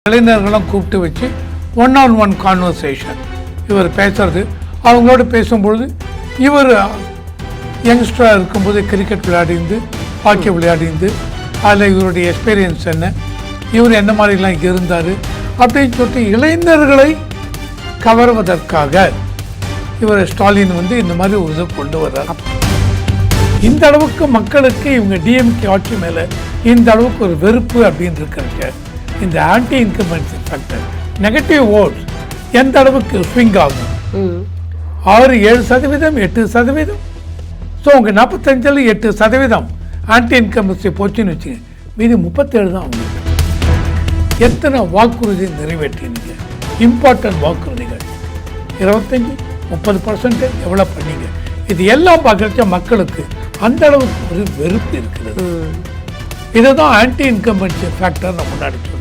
இளைஞர்களும் கூப்பிட்டு வச்சு ஒன் கான்வர்சேஷன் இவர் பேசுறது. அவங்களோட பேசும்பொழுது இவர் யங்ஸ்டராக இருக்கும்போது கிரிக்கெட் விளையாடிந்து ஹாக்கி விளையாடிந்து அதில் இவருடைய எக்ஸ்பீரியன்ஸ் என்ன, இவர் என்ன மாதிரிலாம் இருந்தார் அப்படின்னு சொல்லிட்டு இளைஞர்களை கவர்வதற்காக இவர் ஸ்டாலின் இந்த மாதிரி ஒரு இதை கொண்டு வர்றார். இந்த அளவுக்கு மக்களுக்கு இவங்க டிஎம்கே ஆட்சி மேலே இந்த அளவுக்கு ஒரு வெறுப்பு அப்படின்னு இருக்கிறது. இந்த anti incumbency factor negative votes எந்த அளவுக்கு ஸ்விங் ஆகும்? 6-7%, 8%. ஸோ உங்கள் 45 8% ஆன்டி இன்கம்பன்சி போச்சுன்னு வச்சுங்க, மீதி 37 தான் அவங்களுக்கு. எத்தனை வாக்குறுதி நிறைவேற்றினீங்க? இம்பார்ட்டன்ட் வாக்குறுதிகள் 25-30% எவ்வளோ பண்ணீங்க? இது எல்லாம் பார்க்குறச்ச மக்களுக்கு அந்த அளவுக்கு ஒரு வெறுப்பு இருக்கிறது. இதுதான் ஆன்டி இன்கம்பன்சி ஃபேக்டர் நம்ம முன்னாடி சொல்றோம்.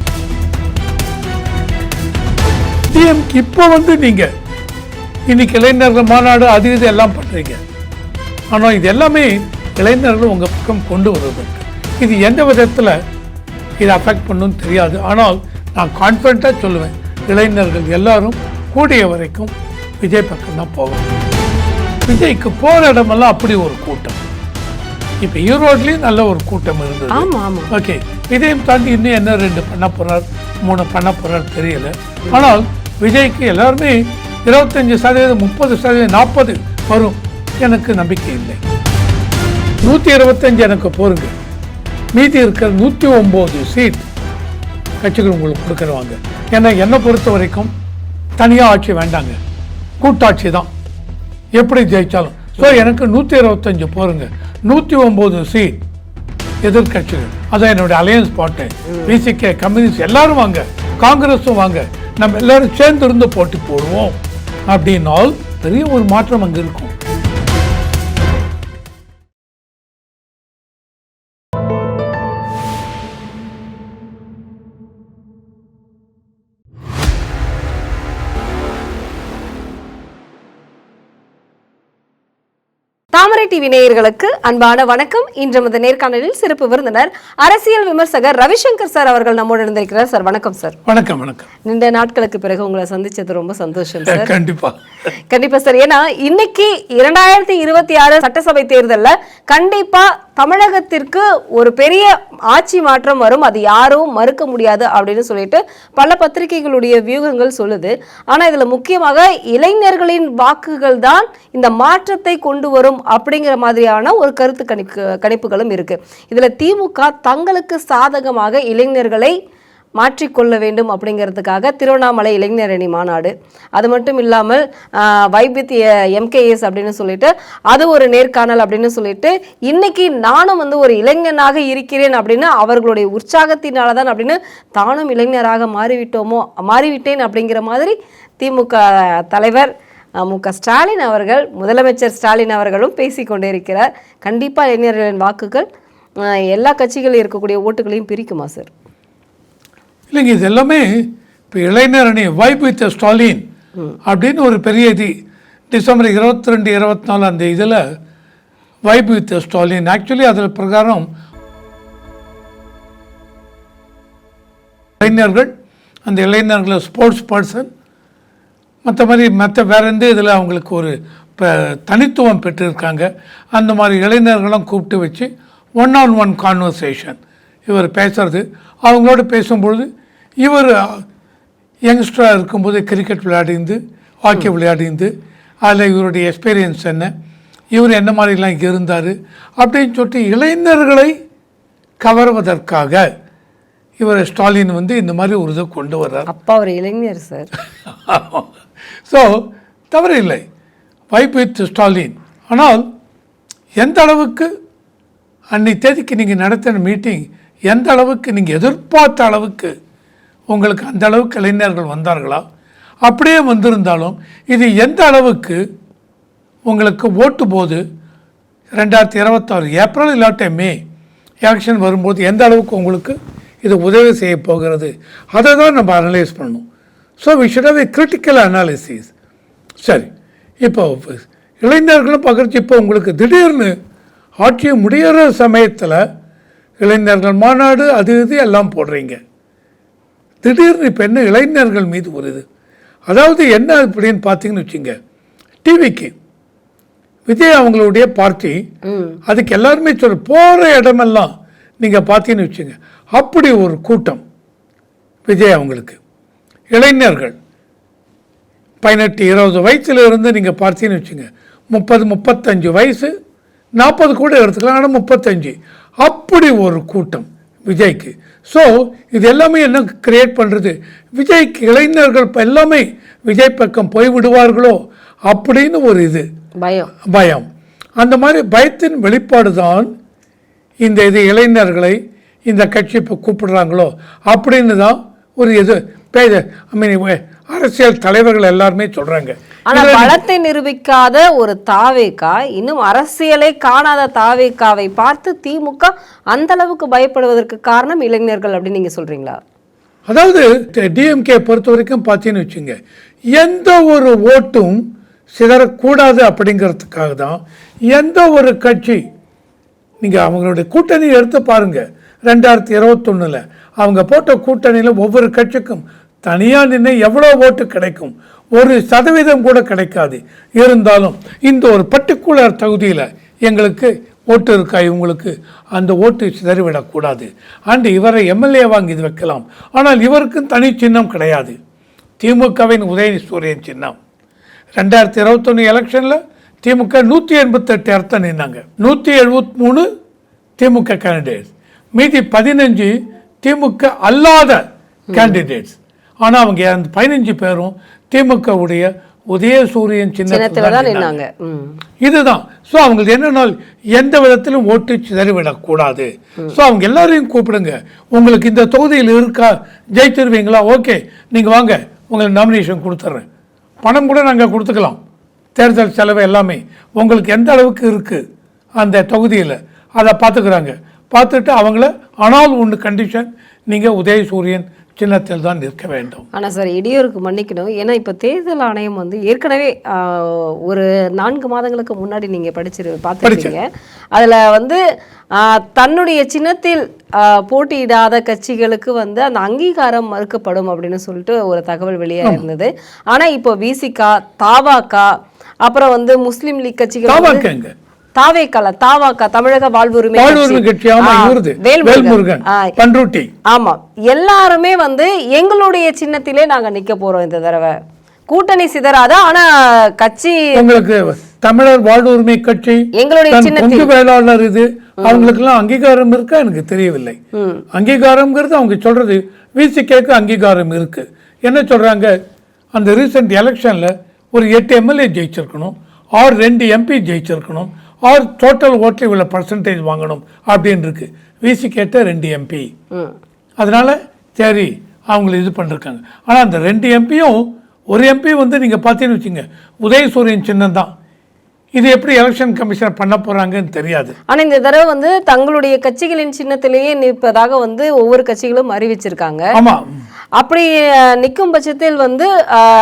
டிஎம்கே இப்போ நீங்க இன்னைக்கு இளைஞர்கள் மாநாடு அது இது எல்லாம் பண்றீங்க. ஆனால் இது எல்லாமே இளைஞர்கள் உங்க பக்கம் கொண்டு வருவதற்கு இது எந்த விதத்தில் இது அஃபெக்ட் பண்ணுன்னு தெரியாது. ஆனால் நான் கான்ஃபிடண்ட்டாக சொல்லுவேன், இளைஞர்கள் எல்லாரும் கூடிய வரைக்கும் விஜய் பக்கம் தான் போகணும். விஜய்க்கு போகிற இடமெல்லாம் அப்படி ஒரு கூட்டம். இப்போ ஈரோட்லேயும் நல்ல ஒரு கூட்டம் இருந்தது. ஓகே, இதையும் தாண்டி இன்னும் என்ன 2 பண்ண போகிறார் 3 பண்ண போகிறார் தெரியல. ஆனால் விஜய்க்கு எல்லாருமே 25%, 30%, 40% வரும் எனக்கு நம்பிக்கை இல்லை. 125 எனக்கு போருங்க, மீதி இருக்கிற 109 சீட் கட்சிகள் உங்களுக்கு கொடுக்குறவாங்க. ஏன்னா என்னை பொறுத்த வரைக்கும் தனியாக ஆட்சி வேண்டாங்க, கூட்டாட்சி தான் எப்படி ஜெயிச்சாலும். ஸோ எனக்கு 125 போருங்க, 109 சீட் எதிர்கட்சிகள். அதான் என்னுடைய அலையன்ஸ் பாட்டு. பிசிகே, கம்யூனிஸ்ட் எல்லாரும் வாங்க, காங்கிரஸும் வாங்க, நம்ம எல்லாரும் சேர்ந்து இருந்து போட்டி போடுவோம் அப்படின்னால் பெரிய ஒரு மாற்றம் அங்கே இருக்கும். தாமரை டிவி நேயர்களுக்கு அன்பான வணக்கம். இன்று நமது நேர்காணலில் சிறப்பு விருந்தினர் அரசியல் விமர்சகர் ரவிசங்கர் சார் அவர்கள் நம்மோடு இருந்திருக்கிறார். சார் வணக்கம். சார் வணக்கம். வணக்கம். நீண்ட நாட்களுக்கு பிறகு உங்களை சந்திச்சது ரொம்ப சந்தோஷம் சார். கண்டிப்பா சார். ஏன்னா இன்னைக்கு 2026 சட்டசபை தேர்தலில் கண்டிப்பா தமிழகத்திற்கு ஒரு பெரிய ஆட்சி மாற்றம் வரும், அது யாரும் மறுக்க முடியாது அப்படின்னு சொல்லிட்டு பல பத்திரிகைகளுடைய வியூகங்கள் சொல்லுது. ஆனா இதுல முக்கியமாக இளைஞர்களின் வாக்குகள் தான் இந்த மாற்றத்தை கொண்டு வரும் அப்படிங்கிற மாதிரியான ஒரு கருத்து கணிப்புகளும் இருக்கு. இதுல திமுக தங்களுக்கு சாதகமாக இளைஞர்களை மாற்றிக்கொள்ள வேண்டும் அப்படிங்கிறதுக்காக திருவண்ணாமலை இளைஞரணி மாநாடு, அது மட்டும் இல்லாமல் வைபித் எம்கேஎஸ் அப்படின்னு சொல்லிட்டு அது ஒரு நேர்காணல் அப்படின்னு சொல்லிட்டு இன்னைக்கு நானும் ஒரு இளைஞனாக இருக்கிறேன் அப்படின்னு அவர்களுடைய உற்சாகத்தினால தான் அப்படின்னு தானும் இளைஞராக மாறிவிட்டேன் அப்படிங்கிற மாதிரி திமுக தலைவர் மு.க. ஸ்டாலின் அவர்கள், முதலமைச்சர் ஸ்டாலின் அவர்களும் பேசிக்கொண்டே இருக்கிறார். கண்டிப்பாக இளைஞர்களின் வாக்குகள் எல்லா கட்சிகளில் இருக்கக்கூடிய ஓட்டுகளையும் பிரிக்குமா சார்? இல்லைங்க, இது எல்லாமே இப்போ இளைஞரணி வைப் வித் ஸ்டாலின் அப்படின்னு ஒரு பெரிய இது டிசம்பர் 22, 24 அந்த இதில் வைப் வித் ஸ்டாலின். ஆக்சுவலி அதில் பிரகாரம் இளைஞர்கள், அந்த இளைஞர்களை ஸ்போர்ட்ஸ் பர்சன் மற்ற வேற எந்த இதில் அவங்களுக்கு ஒரு தனித்துவம் பெற்றிருக்காங்க. அந்த மாதிரி இளைஞர்களும் கூப்பிட்டு வச்சு ஒன் கான்வர்சேஷன் இவர் பேசுறது. அவங்களோட பேசும்பொழுது இவர் யங்ஸ்டராக இருக்கும்போது கிரிக்கெட் விளையாடிந்து ஹாக்கி விளையாடிந்து அதில் இவருடைய எக்ஸ்பீரியன்ஸ் என்ன, இவர் என்ன மாதிரிலாம் இருந்தார் அப்படின்னு சொல்லிட்டு இளைஞர்களை கவர்வதற்காக இவர் ஸ்டாலின் இந்த மாதிரி ஒரு இதை கொண்டு வர்றார். அப்பா ஒரு இளைஞர் சார். ஸோ தவறு இல்லை, வைப் வித் ஸ்டாலின். ஆனால் எந்த அளவுக்கு அன்னைக்கு தேதிக்கு நீங்கள் நடத்தின மீட்டிங் எந்த அளவுக்கு நீங்கள் எதிர்பார்த்த அளவுக்கு உங்களுக்கு அந்த அளவுக்கு இளைஞர்கள் வந்தார்களா? அப்படியே வந்திருந்தாலும் இது எந்த அளவுக்கு உங்களுக்கு ஓட்டு போது 2026 ஏப்ரல் இல்லாட்ட மே எலெக்ஷன் வரும்போது எந்த அளவுக்கு உங்களுக்கு இது உதவி செய்ய போகிறது, அதை தான் நம்ம அனலைஸ் பண்ணணும். So we should have a critical analysis. சரி, இப்போ இளைஞர்களும் பார்க்குறச்சு இப்போ உங்களுக்கு திடீர்னு ஆட்சியை முடிகிற சமயத்தில் இளைஞர்கள் மாநாடு அது இது எல்லாம் போடுறீங்க. திடீர்னு இப்போ என்ன இளைஞர்கள் மீது ஒரு இது, அதாவது என்ன அப்படின்னு பார்த்தீங்கன்னு வச்சுங்க, டிவிக்கு விஜய் அவங்களுடைய பார்ட்டி, அதுக்கு எல்லாருமே சொல்ல போகிற இடமெல்லாம் நீங்கள் பார்த்தீங்கன்னு வச்சுங்க, அப்படி ஒரு கூட்டம் விஜய் அவங்களுக்கு. இளைஞர்கள் 18-20 வயசுல இருந்து நீங்கள் பார்த்தீங்கன்னு வச்சுங்க, 30-35 வயசு, 40 கூட எடுத்துக்கலாம், ஆனால் 35, அப்படி ஒரு கூட்டம் விஜய்க்கு. ஸோ இது எல்லாமே என்ன கிரியேட் பண்ணுறது, விஜய்க்கு இளைஞர்கள் இப்போ எல்லாமே விஜய் பக்கம் போய் விடுவார்களோ அப்படின்னு ஒரு இது பயம். அந்த மாதிரி பயத்தின் வெளிப்பாடு தான் இந்த இது இளைஞர்களை இந்த கட்சி இப்போ கூப்பிடுறாங்களோ அப்படின்னு தான் ஒரு இது அரசியல் தலைவர்கள் எல்லாருமே சொல்றாங்க. ஆனா பலத்தை நிரூபிக்காத ஒரு தாவேகா, இன்னும் அரசியலை காணாத தாவேகாவை பார்த்து திமுக அந்த அளவுக்கு பயப்படுவதற்கு காரணம் இளைஞர்கள் அப்படின்னு நீங்க சொல்றீங்களா? அதாவது டிஎம்கே பொறுத்த வரைக்கும் பார்த்தீங்கன்னு வச்சுங்க, எந்த ஒரு ஓட்டும் சிதறக்கூடாது அப்படிங்கிறதுக்காக தான் எந்த ஒரு கட்சி, நீங்கள் அவங்களுடைய கூட்டணி எடுத்து பாருங்க, 2021 அவங்க போட்ட கூட்டணியில் ஒவ்வொரு கட்சிக்கும் தனியாக நின்று எவ்வளோ ஓட்டு கிடைக்கும், 1% கூட கிடைக்காது. இருந்தாலும் இந்த ஒரு பர்டிகுலர் தொகுதியில் எங்களுக்கு ஓட்டு இருக்கா, இவங்களுக்கு அந்த ஓட்டு சிதறிவிடக்கூடாது, அண்டு இவரை எம்எல்ஏ வாங்கி இது வைக்கலாம். ஆனால் இவருக்கும் தனி சின்னம் கிடையாது, திமுகவின் உதயசூரியன் சின்னம். 2021 எலெக்ஷனில் திமுக 188 இடத்த நின்னாங்க, 173 திமுக கேண்டிடேட்ஸ், மீதி 15 திமுக அல்லாத கேண்டிடேட்ஸ். ஆனால் அவங்க அந்த 15 பேரும் திமுகவுடைய உதயசூரியன் சின்னத்தில் தான் நின்னாங்க. இதுதான். ஸோ அவங்களுக்கு என்னன்னா எந்த விதத்திலும் ஓட்டு சிதறிவிடக்கூடாது. ஸோ அவங்க எல்லாரையும் கூப்பிடுங்க, உங்களுக்கு இந்த தொகுதியில் இருக்கா, ஜெயிச்சிருவீங்களா, ஓகே நீங்கள் வாங்க, உங்களுக்கு நாமினேஷன் கொடுத்துட்றேன், பணம் கூட நாங்கள் கொடுத்துக்கலாம், தேர்தல் செலவு எல்லாமே உங்களுக்கு எந்த அளவுக்கு இருக்குது அந்த தொகுதியில் அதை பார்த்துக்கிறாங்க. பார்த்துட்டு அவங்கள, ஆனால் ஒன்று கண்டிஷன், நீங்கள் உதயசூரியன் சின்னத்தில் தான் நிற்க வேண்டும். ஆனால் சார் இடையூறுக்கு மன்னிக்கணும், ஏன்னா இப்போ தேர்தல் ஆணையம் வந்து ஏற்கனவே ஒரு 4 மாதங்களுக்கு முன்னாடி நீங்கள் பார்த்துருக்கீங்க, அதில் வந்து தன்னுடைய சின்னத்தில் போட்டியிடாத கட்சிகளுக்கு வந்து அந்த அங்கீகாரம் மறுக்கப்படும் அப்படின்னு சொல்லிட்டு ஒரு தகவல் வெளியாக இருந்தது. ஆனால் இப்போ விசிகா, தாவாக்கா, அப்புறம் வந்து முஸ்லீம் லீக் கட்சிகள், தாவாக்கா தமிழக வாழ்வுரிமை ஆமா எல்லாருமே வந்து எங்களுடைய சின்னத்திலே நாங்க நிக்க போறோம், இந்த தடவை கூட்டணி சிதறாத, ஆனா கட்சி உங்களுக்கு தமிழர் வாழ்வுரிமை கட்சி எங்களுடைய சின்னத்தில் வேளாளர் இது அவங்களுக்கு எல்லாம் அங்கீகாரம் இருக்கா எனக்கு தெரியவில்லை. அங்கீகாரம்ங்கிறது அவங்க சொல்றது விசிகேக்கு அங்கீகாரம் இருக்கு. என்ன சொல்றாங்க, அந்த ரீசெண்ட் எலெக்ஷன்ல ஒரு 8 எம்எல்ஏ ஜெயிச்சிருக்கணும், ஆர் 2 எம்பி ஜெயிச்சிருக்கணும், ஆர் டோட்டல் ஓட்டில் இவ்வளோ பர்சன்டேஜ் வாங்கணும் அப்படின்னு இருக்கு. விசி கேட்ட 2 எம்பி, அதனால சரி அவங்களை இது பண்ணிருக்காங்க. ஆனால் அந்த 2 எம்பியும் ஒரு எம்பி வந்து நீங்கள் பார்த்தீங்கன்னு வச்சுங்க உதயசூரியன் சின்னம் தான். இது எப்படி எலெக்ஷன் கமிஷன் பண்ண போறாங்கன்னு தெரியாது. ஆனா இந்த தடவை வந்து தங்களுடைய கட்சிகளின் சின்னத்திலேயே நிற்பதாக வந்து ஒவ்வொரு கட்சிகளும் அறிவிச்சிருக்காங்க. ஆமா, அப்படி நிற்கும் பட்சத்தில் வந்து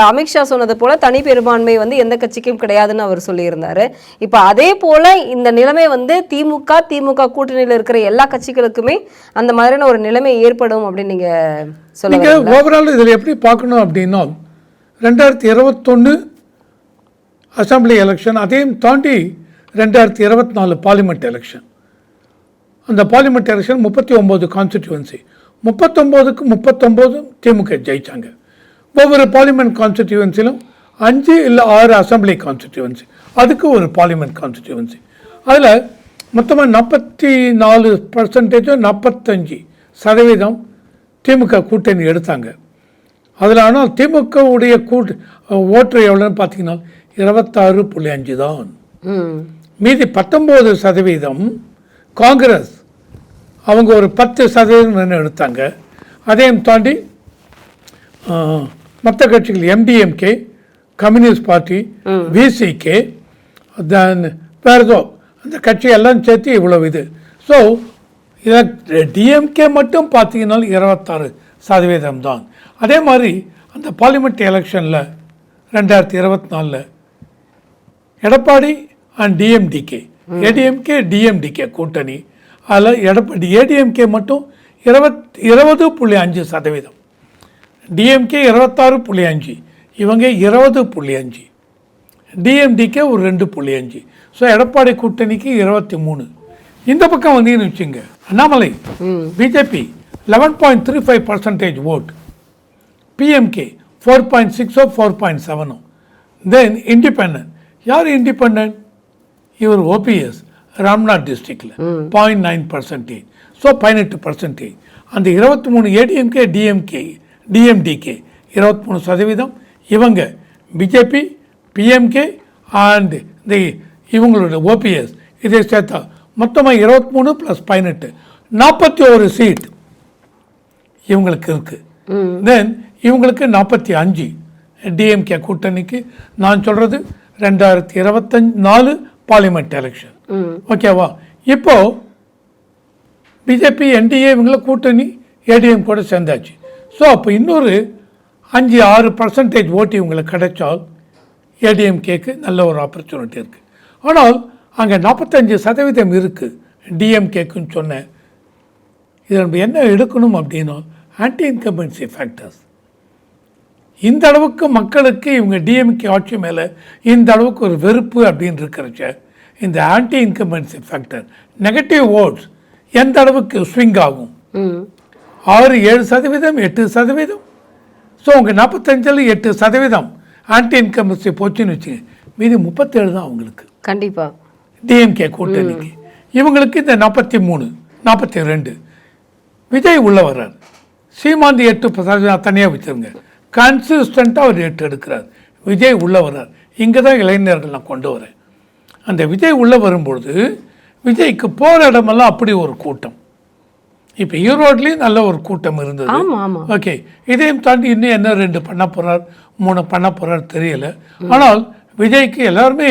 அமித்ஷா சொன்னது போல தனி பெரும்பான்மை வந்து எந்த கட்சிக்கும் கிடையாதுன்னு அவர் சொல்லியிருந்தாரு. இப்போ அதே போல இந்த நிலைமை வந்து திமுக கூட்டணியில் இருக்கிற எல்லா கட்சிகளுக்குமே அந்த மாதிரியான ஒரு நிலைமை ஏற்படும் அப்படின்னு நீங்க சொல்லுங்க. ஓவரால் இதில் எப்படி பார்க்கணும் அப்படின்னா 2021 அசம்பிளி எலெக்ஷன், அதையும் தாண்டி 2024 பார்லிமெண்ட் எலெக்ஷன். அந்த பார்லிமெண்ட் எலெக்ஷன் 39 கான்ஸ்டிடியூவன்சி, 39க்கு 39 திமுக ஜெயிச்சாங்க. ஒவ்வொரு பார்லிமெண்ட் கான்ஸ்டிடியூவன்சிலும் 5 இல்லை 6 அசம்பிளி கான்ஸ்டிடியூவன்சி, அதுக்கு ஒரு பார்லிமெண்ட் கான்ஸ்டிடியூவன்சி. அதில் மொத்தமாக 44% 45% திமுக கூட்டணி எடுத்தாங்க. அதில் ஆனால் திமுகவுடைய ஓட்டு எவ்வளோன்னு பார்த்தீங்கன்னா 26.5 தான். மீதி 19% காங்கிரஸ் அவங்க ஒரு 10% எடுத்தாங்க. அதையும் தாண்டி மற்ற கட்சிகள் எம்டிஎம்கே, கம்யூனிஸ்ட் பார்ட்டி, விசிகே, தென் வேறதோ அந்த கட்சியெல்லாம் சேர்த்து இவ்வளவு இது. ஸோ இதை டிஎம்கே மட்டும் பார்த்தீங்கன்னா 26% தான். அதே மாதிரி அந்த பார்லிமெண்ட் எலெக்ஷனில் 2024 Edappadi and DMDK, ADMK DMDK கூட்டணி, அதில் எடப்பாடி ஏடிஎம்கே மட்டும் 20.5%. டிஎம்கே 26.5, இவங்க 20.5, டிஎம்டிகே ஒரு 2.5. ஸோ எடப்பாடி கூட்டணிக்கு 23. இந்த பக்கம் வந்தீங்கன்னு வச்சுங்க, அண்ணாமலை பிஜேபி 11.35% ஓட், பிஎம்கே 4.6 4.7. தென் இண்டிபெண்டன்ட். யார் இண்டிபெண்டன்ட்? இவர் ஓபிஎஸ் ராம்நாத் டிஸ்ட்ரிக்டில் 0.9%. ஸோ 18%. அந்த 23 ஏடிஎம்கே டிஎம்டிகே 23%. இவங்க பிஜேபி பிஎம்கே அண்ட் இவங்களோட ஓபிஎஸ் இதை சேர்த்தா மொத்தமாக 23 + 18 41 சீட் இவங்களுக்கு இருக்கு. தென் இவங்களுக்கு 45 டிஎம்கே கூட்டணிக்கு. நான் சொல்றது 2024 பார்லிமெண்ட் எலெக்ஷன். ஓகேவா? இப்போ பிஜேபி என்டிஏ இவங்கள கூட்டணி ஏடிஎம் கூட சேர்ந்தாச்சு. ஸோ அப்போ இன்னொரு 5-6% ஓட்டு இவங்களுக்கு கிடைச்சால் ஏடிஎம்கேக்கு நல்ல ஒரு ஆப்பர்ச்சுனிட்டி இருக்குது. ஆனால் அங்கே 45% இருக்குது டிஎம்கேக்குன்னு சொன்னேன். இதை நம்ம என்ன எடுக்கணும் அப்படின்னா ஆன்டி இன்கம்பன்சி ஃபேக்டர்ஸ். இந்த அளவுக்கு மக்களுக்கு இவங்க டிஎம்கே ஆட்சி மேலே இந்த அளவுக்கு ஒரு வெறுப்பு அப்படின்னு இருக்கிறச்ச இந்த anti incumbency factor negative votes எந்த அளவுக்கு ஸ்விங் ஆகும்? 6-7%, 8%. ஸோ உங்கள் 45 8% ஆன்டி இன்கம்பன்சி போச்சுன்னு வச்சுங்க, மீதி 37 தான் அவங்களுக்கு. கண்டிப்பாக டிஎம்கே கூட்டணிக்கு. இவங்களுக்கு இந்த 43 42. விஜய் உள்ள வர்றார். சீமாந்தி 8% தனியாக வச்சுருங்க, கன்சிஸ்டண்ட்டாக அவர் 8 எடுக்கிறார். விஜய் உள்ள வர்றார். இங்கே தான் இளைஞர்கள் நான் கொண்டு வரேன். அந்த விஜய் உள்ளே வரும்பொழுது விஜய்க்கு போகிற இடமெல்லாம் அப்படி ஒரு கூட்டம். இப்போ ஈரோட்லேயும் நல்ல ஒரு கூட்டம் இருந்தது. ஓகே, இதையும் தாண்டி இன்னும் என்ன 2 பண்ண போகிறார் 3 பண்ண போகிறார் தெரியல. ஆனால் விஜய்க்கு எல்லாருமே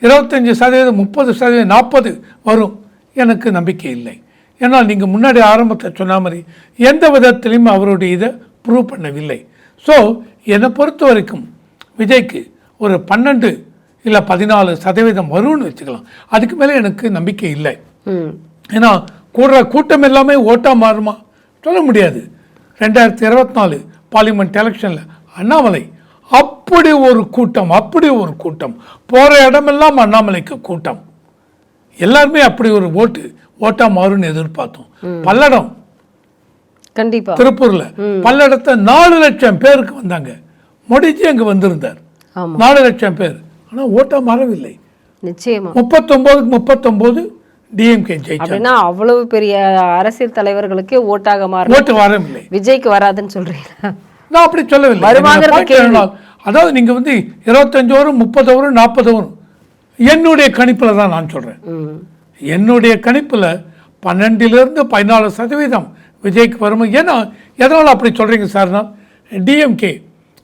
25%, 30%, 40 வரும். எனக்கு நம்பிக்கை இல்லை. ஏன்னா நீங்கள் முன்னாடி ஆரம்பத்தில் சொன்ன மாதிரி எந்த விதத்திலையும் அவருடைய இதை ப்ரூவ் பண்ணவில்லை. ஸோ என்னை பொறுத்த வரைக்கும் விஜய்க்கு ஒரு 12 இல்லை 14% வரும்னு வச்சுக்கலாம். அதுக்கு மேலே எனக்கு நம்பிக்கை இல்லை. ஏன்னா கூட்டம் எல்லாமே ஓட்டாக மாறுமா சொல்ல முடியாது. 2024 பார்லிமெண்ட் எலெக்ஷனில் அண்ணாமலை அப்படி ஒரு கூட்டம் போகிற இடமெல்லாம் அண்ணாமலைக்கு கூட்டம். எல்லாருமே அப்படி ஒரு ஓட்டா மாறும்னு எதிர்பார்த்தோம். பல்லடம் கண்டிப்பா திருப்பூர்ல பல்லடத்தை 4 லட்சம் பேருக்கு வந்தாங்க. மோடிஜி அங்க வந்திருந்தார். 4 லட்சம் பேர். ஆனா ஓட்டா மாறவில்லை. நிச்சயமா 39 டிஎம்கே ஜெயிச்சாங்க. அவ்வளவு பெரிய அரசியல் தலைவர்களுக்கு ஓட்டாக ஓட்டு வரவில்லை. விஜய்க்கு வராதுன்னு சொல்றீங்க? நான் அப்படி சொல்லவில்லை. அதாவது நீங்க 25 வரும் 30 வரும் 40 வரும். என்னுடைய கணிப்புல தான் நான் சொல்றேன். என்னுடைய கணிப்புல 12 - 14% விஜய்க்கு வரும். ஏன்னா எதனால அப்படி சொல்றீங்க சார்னா, டிஎம்கே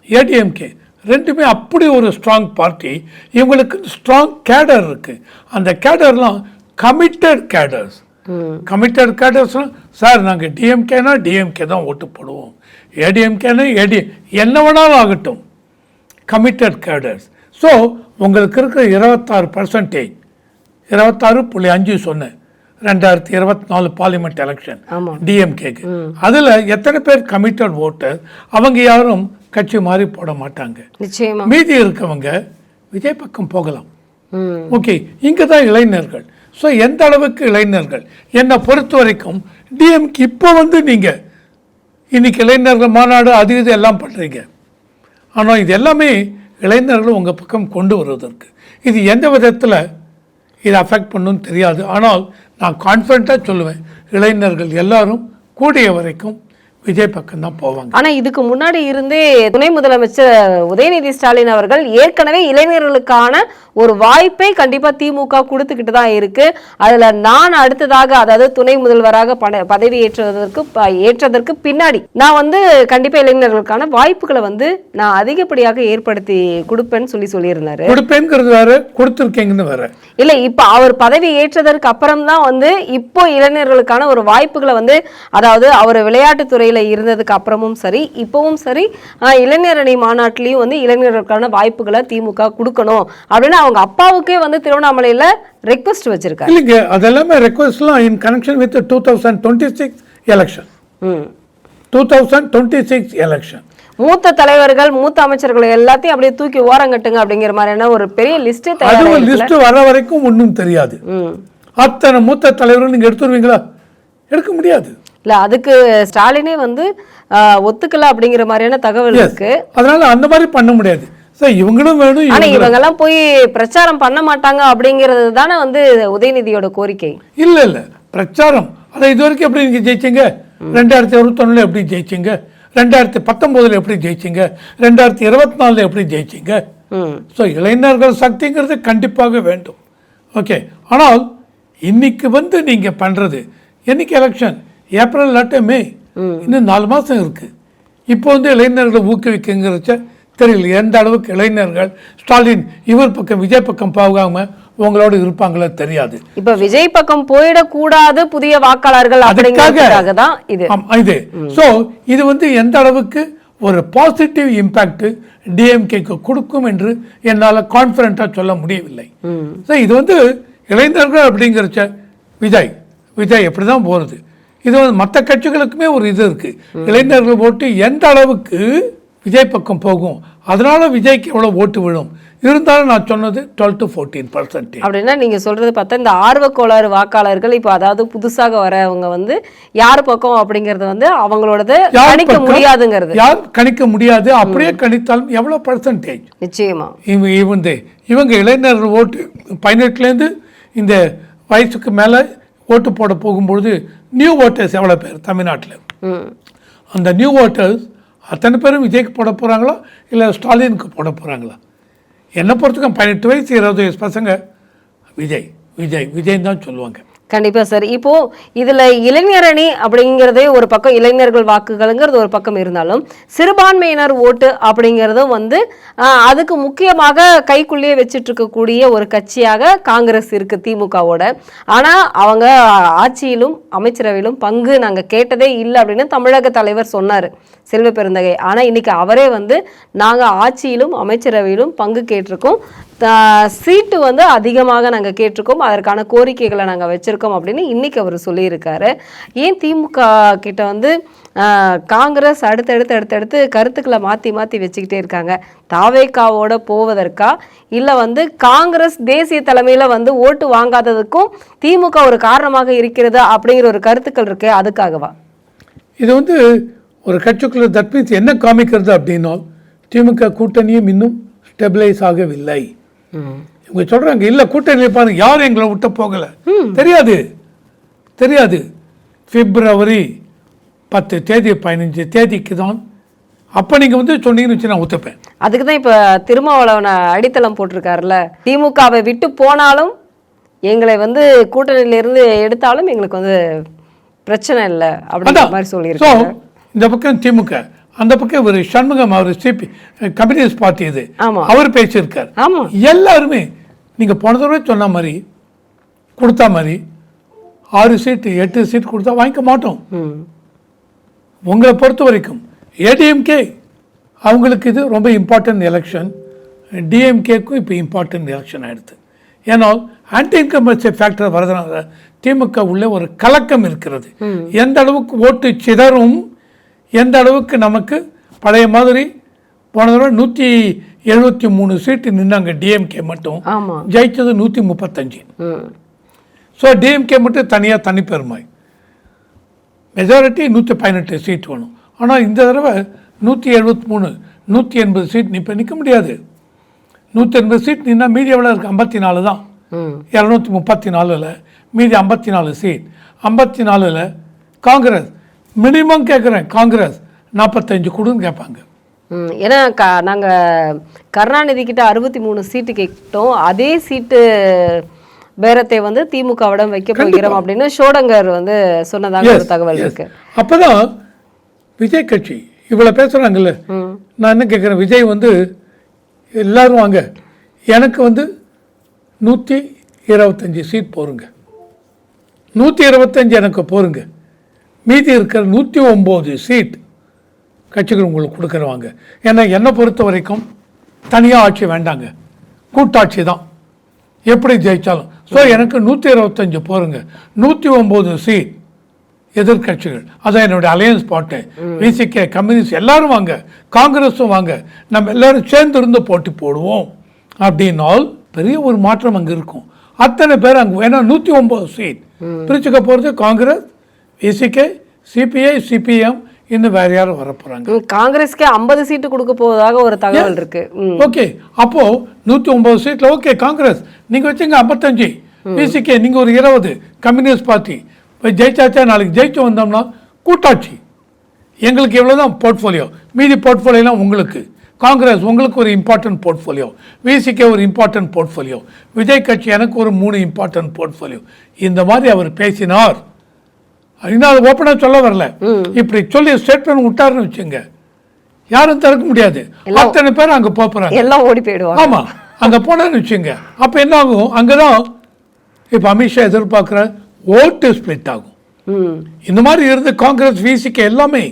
ஏடிஎம்கே ரெண்டுமே அப்படி ஒரு ஸ்ட்ராங் பார்ட்டி. இவங்களுக்கு ஸ்ட்ராங் கேடர் இருக்கு. அந்த கேடர்லாம் கமிட்டட் கேடர்ஸ். சார் நாங்கள் டிஎம்கேனா டிஎம்கே தான் ஓட்டு போடுவோம், ஏடிஎம்கேனா என்ன வேணாலும் ஆகட்டும், கமிட்டட் கேடர்ஸ். ஸோ உங்களுக்கு இருக்கிற 26%, 26.5 சொன்னேன் 2024 பார்லிமெண்ட் எலெக்ஷன் டிஎம்கேக்கு. அதில் எத்தனை பேர் கமிட்டட் ஓட்டர்? அவங்க யாரும் கட்சி மாறி போட மாட்டாங்க. மீதி இருக்கவங்க விஜய் பக்கம் போகலாம். ஓகே, இங்கே தான் இளைஞர்கள். ஸோ எந்த அளவுக்கு இளைஞர்கள் என்னை பொறுத்த வரைக்கும் டிஎம்கே இப்போ நீங்கள் இன்னைக்கு இளைஞர்கள் மாநாடு அது இது எல்லாம் பண்ணுறீங்க. ஆனால் இது எல்லாமே இளைஞர்கள் உங்கள் பக்கம் கொண்டு வருவதற்கு இது எந்த விதத்தில் இது அஃபெக்ட் பண்ணுன்னு தெரியாது. ஆனால் நான் கான்ஃபிடண்ட்டாக சொல்லுவேன், இளைஞர்கள் எல்லாரும் கூடிய வரைக்கும் விஜய் பக்கம் தான் போவாங்க. ஆனா இதுக்கு முன்னாடி இருந்தே துணை முதலமைச்சர் உதயநிதி ஸ்டாலின் அவர்கள் ஏற்கனவே இளைஞர்களுக்கான ஒரு வாய்ப்பை கண்டிப்பா திமுக கொடுத்துக்கிட்டு தான் இருக்கு. அதுல நான் அடுத்ததாக, அதாவது துணை முதல்வராக பதவி ஏற்றதற்கு பின்னாடி நான் கண்டிப்பா இளைஞர்களுக்கான வாய்ப்புகளை நான் அதிகப்படியாக ஏற்படுத்தி கொடுப்பேன்னு சொல்லியிருந்தாரு. கொடுப்பேங்கிறது வேற, கொடுத்துருக்கீங்கன்னு வேற. இல்ல, இப்ப அவர் பதவி ஏற்றதற்கு அப்புறம் தான் இப்போ இளைஞர்களுக்கான ஒரு வாய்ப்புகளை அதாவது அவர் விளையாட்டுத்துறையில இருந்ததுக்கு அப்புறமும் சரி இப்பவும் சரி இளைஞரணி மாநாட்டிலையும் இளைஞர்களுக்கான வாய்ப்புகளை திமுக கொடுக்கணும் அப்படின்னு அவங்க அப்பாவுக்கே திருவண்ணாமலையில ரெக்வெஸ்ட் வச்சிருக்காரு. இல்லைங்க, அதெல்லாமே ரெக்வெஸ்ட்லாம் in connection with 2026 election. 2026 election மூத்த தலைவர்கள் மூத்த அமைச்சர்கள் எல்லாத்தையும் அப்படியே தூக்கி ஓரங்கட்டுங்க அப்படிங்கிற மாதிரியான ஒரு பெரிய லிஸ்ட் லிஸ்ட் வர வரைக்கும் ஒன்றும் தெரியாது. அத்தனை மூத்த தலைவர்கள் நீங்க எடுத்துருவீங்களா? எடுக்க முடியாது. இல்ல அதுக்கு ஸ்டாலினே வந்து ஒத்துக்கல அப்படிங்கிற மாதிரியான தகவல் இருக்கு. அதனால அந்த மாதிரி பண்ண முடியாது. இவங்களும் வேணும். ஆனா இவங்க எல்லாம் போய் பிரச்சாரம் பண்ண மாட்டாங்க அப்படிங்கிறது தானே வந்து உதயநிதியோட கோரிக்கை. இல்ல பிரச்சாரம் அதை இது வரைக்கும் எப்படி நீங்க ஜெயிச்சீங்க? 2021 எப்படி ஜெயிச்சீங்க? 2019 எப்படி ஜெயிச்சீங்க? 2024 எப்படி ஜெயிச்சீங்க? இளைஞர்கள் சக்திங்கிறது கண்டிப்பாக வேண்டும். ஓகே, ஆனால் இன்னைக்கு வந்து நீங்க பண்றது, என்னைக்கு எலெக்ஷன்? ஏப்ரல் இல்லாட்ட மே, இன்னும் 4 மாசம் இருக்கு. இப்போ வந்து இளைஞர்களை ஊக்குவிக்குங்கிறச்ச தெரியல எந்த அளவுக்கு இளைஞர்கள் ஸ்டாலின் இவர் பக்கம் விஜய் பக்கம் போகாம உங்களோட இருப்பாங்களோ தெரியாது. இப்ப விஜய் பக்கம் போயிடக்கூடாது புதிய வாக்காளர்கள் அப்படிங்கிறதுக்காக தான் இது. சோ இது வந்து எந்த அளவுக்கு ஒரு பாசிட்டிவ் இம்பாக்ட் டிஎம்கேக்கு கொடுக்கும் என்று என்னால் கான்ஃபிடென்ட்டா சொல்ல முடியவில்லை. இது வந்து இளைஞர்கள் அப்படிங்கிறச்ச விஜய் எப்படிதான் போறது. இது வந்து மற்ற கட்சிகளுக்குமே ஒரு இது இருக்கு. இளைஞர்கள் ஓட்டு எந்த அளவுக்கு விஜய் பக்கம் போகும், அதனால விஜய்க்கு எவ்வளவு ஓட்டு விழும். இருந்தாலும் நான் சொன்னது 12 to 14%. அப்படின்னா நீங்க சொல்றது பார்த்தா இந்த ஆர்வக்கோளாறு வாக்காளர்கள் இப்போ அதாவது புதுசாக வரவங்க வந்து யார் பக்கம் அப்படிங்கறது வந்து அவங்களோடது கணிக்க முடியாதுங்கிறது. யார் கணிக்க முடியாது. அப்படியே கணித்தாலும் எவ்வளவு பர்சன்டேஜ்? நிச்சயமா இவங்க இளைஞர்கள் ஓட்டு 18லேருந்து இந்த வயசுக்கு மேல ஓட்டு போட போகும்பொழுது நியூ ஓட்டர்ஸ் எவ்வளவு பேர் தமிழ்நாட்டில்? அந்த நியூ ஓட்டர்ஸ் அத்தனை பேரும் விஜய்க்கு போட போறாங்களா இல்லை ஸ்டாலினுக்கு போட போறாங்களா? என்னை பொறுத்துக்கும் 18 வயசு 20 வயசு பசங்க விஜய் தான் சொல்லுவாங்க. கண்டிப்பா சார். இப்போ இதுல இளைஞரணி அப்படிங்கிறதே ஒரு பக்கம், இளைஞர்கள் வாக்குகள்ங்கிறது ஒரு பக்கம் இருந்தாலும் சிறுபான்மையினர் ஓட்டு அப்படிங்கிறதும் வந்து அதுக்கு முக்கியமாக கைக்குள்ளேயே வச்சுட்டு இருக்கக்கூடிய ஒரு கட்சியாக காங்கிரஸ் இருக்கு திமுகவோட. ஆனா அவங்க ஆட்சியிலும் அமைச்சரவையிலும் பங்கு நாங்க கேட்டதே இல்லை அப்படின்னு தமிழக தலைவர் சொன்னாரு, செல்வ பெருந்தகை. ஆனா இன்னைக்கு அவரே வந்து நாங்க ஆட்சியிலும் அமைச்சரவையிலும் பங்கு கேட்டிருக்கோம், சீட்டு வந்து அதிகமாக நாங்க கேட்டிருக்கோம், அதற்கான கோரிக்கைகளை நாங்க வச்சிருக்கோம் அப்படின்னு இன்னைக்கு அவர் சொல்லியிருக்காரு. ஏன் திமுக கிட்ட வந்து காங்கிரஸ் அடுத்தடுத்து கருத்துக்களை மாற்றி வச்சுக்கிட்டே இருக்காங்க? தாவேக்காவோட போவதற்கா இல்லை வந்து காங்கிரஸ் தேசிய தலைமையில் வந்து ஓட்டு வாங்காததுக்கும் திமுக ஒரு காரணமாக இருக்கிறது அப்படிங்கிற ஒரு கருத்துக்கள் இருக்கு, அதுக்காகவா? இது வந்து ஒரு கட்சிக்குள்ள தட் மீன்ஸ் என்ன காமிக்கிறது அப்படின்னா திமுக கூட்டணியும் இன்னும் ஸ்டெபிலைஸ் ஆகவில்லை. இவங்க சொல்றாங்க இல்ல கூட்டணி பாருங்க யாரும் எங்களை விட்டு போகல. தெரியாது பிப்ரவரி 10 தேதி 15 தேதிக்கு தான். அப்ப நீங்க வந்து சொன்னீங்கன்னு வச்சு நான் ஒத்துப்பேன். அதுக்கு தான் இப்ப திருமாவளவன் அடித்தளம் போட்டிருக்காருல்ல, திமுகவை விட்டு போனாலும் எங்களை வந்து கூட்டணியில இருந்து எடுத்தாலும் எங்களுக்கு வந்து பிரச்சனை இல்லை அப்படின்ற மாதிரி சொல்லியிருக்காங்க. இந்த பக்கம் திமுக, அந்த பக்கம் ஒரு சண்முகம், அவர் சிபி கம்யூனிஸ்ட் பார்ட்டி, இது அவர் பேசியிருக்கார். எல்லாருமே நீங்க போன தடவை சொன்ன மாதிரி கொடுத்தா மாதிரி 6 சீட்டு 8 சீட் கொடுத்தா வாங்கிக்க மாட்டோம். உங்களை பொறுத்த வரைக்கும் ஏடிஎம்கே அவங்களுக்கு இது ரொம்ப இம்பார்ட்டன்ட் எலெக்ஷன், டிஎம்கேக்கும் இப்போ இம்பார்ட்டன்ட் எலெக்ஷன் ஆயிடுது. ஏன்னால் ஆன்டி இன்கம்பன்சி ஃபேக்டர் வரதுனால திமுக உள்ள ஒரு கலக்கம் இருக்கிறது. எந்த அளவுக்கு ஓட்டு சிதறும், எந்த அளவுக்கு நமக்கு பழைய மாதிரி போன தடவை 173 சீட்டு நின்னாங்க டிஎம்கே மட்டும், ஜெயிச்சது 135. ஸோ டிஎம்கே மட்டும் தனியாக தனிப்பெருமாய் மெஜாரிட்டி 118 சீட் வேணும். ஆனால் இந்த தடவை 173 180 சீட் இப்போ நிற்க முடியாது. 180 சீட் நின்னா மீதி எவ்வளோ இருக்குது? 54 தான். 234 மீதி 54 சீட். 54 காங்கிரஸ் மினிமம் கேட்குறேன், காங்கிரஸ் 45 கொடுன்னு கேட்பாங்க. ஏன்னா நாங்கள் கருணாநிதி கிட்ட 63 சீட்டு கேட்டோம், அதே சீட்டு பேரத்தை வந்து திமுகவிடம் வைக்க போகிறோம் அப்படின்னு ஷோடங்கர் வந்து சொன்னதாக ஒரு தகவல் இருக்கு. அப்பதான் விஜய் கட்சி இவ்வளவு பேசுறாங்கல்ல, நான் என்ன கேட்குறேன், விஜய் வந்து எல்லாரும் வாங்க எனக்கு வந்து 125 சீட் போருங்க, 125 எனக்கு போருங்க, மீதி இருக்கிற 109 சீட் கட்சிகள் உங்களுக்கு கொடுக்குறவாங்க. ஏன்னா என்னை பொறுத்த வரைக்கும் தனியாக ஆட்சி வேண்டாங்க, கூட்டாட்சி தான் எப்படி ஜெயிச்சாலும். ஸோ எனக்கு 125 போருங்க, 109 சீட் எதிர்கட்சிகள், அதான் என்னுடைய அலையன்ஸ் பாட்டு, விசிகே, கம்யூனிஸ்ட் எல்லாரும் வாங்க, காங்கிரஸும் வாங்க, நம்ம எல்லாரும் சேர்ந்து இருந்து போட்டி போடுவோம் அப்படின்னால் பெரிய ஒரு மாற்றம் அங்கே இருக்கும். அத்தனை பேர் அங்கே வேணா 109 சீட் பிரிச்சுக்க போகிறது காங்கிரஸ், விசிகே, சிபிஐ, சிபிஎம், இன்னும் வேற யாரும் வர போறாங்க. காங்கிரஸ்க்கு 50 சீட்டு கொடுக்க போவதாக ஒரு தகவல் இருக்கு. ஓகே, அப்போ 109 சீட்ல ஓகே காங்கிரஸ் நீங்க வச்சுங்க 55, விசிகே நீங்க ஒரு 20, கம்யூனிஸ்ட் பார்ட்டி ஜெயிச்சாச்சா நாளைக்கு ஜெயிச்சு வந்தோம்னா கூட்டாட்சி. எங்களுக்கு எவ்வளோதான் போர்ட்ஃபோலியோ, மீதி போர்ட்ஃபோலியோலாம் உங்களுக்கு. காங்கிரஸ் உங்களுக்கு ஒரு இம்பார்ட்டன்ட் போர்ட்ஃபோலியோ, விசிகே ஒரு இம்பார்ட்டன்ட் போர்ட்ஃபோலியோ, விஜய் கட்சி எனக்கு ஒரு 3 இம்பார்ட்டன்ட் போர்ட்ஃபோலியோ. இந்த மாதிரி அவர் பேசினார். இன்னும் அது ஓப்பனாக சொல்ல வரல, இப்படி சொல்லி ஸ்டேட்மெண்ட் விட்டாருன்னு வச்சுங்க, யாரும் திறக்க முடியாது. அத்தனை பேர் அங்கே போகிறாங்க, எல்லாம் ஓடி போயிடுவாங்க. ஆமா, அங்கே போனேன்னு வச்சுங்க, அப்போ என்ன ஆகும்? அங்கதான் இப்போ அமித்ஷா எதிர்பார்க்குற ஓட்டு ஸ்பிளிட் ஆகும். இந்த மாதிரி இருந்து காங்கிரஸ், விசிகே எல்லாமே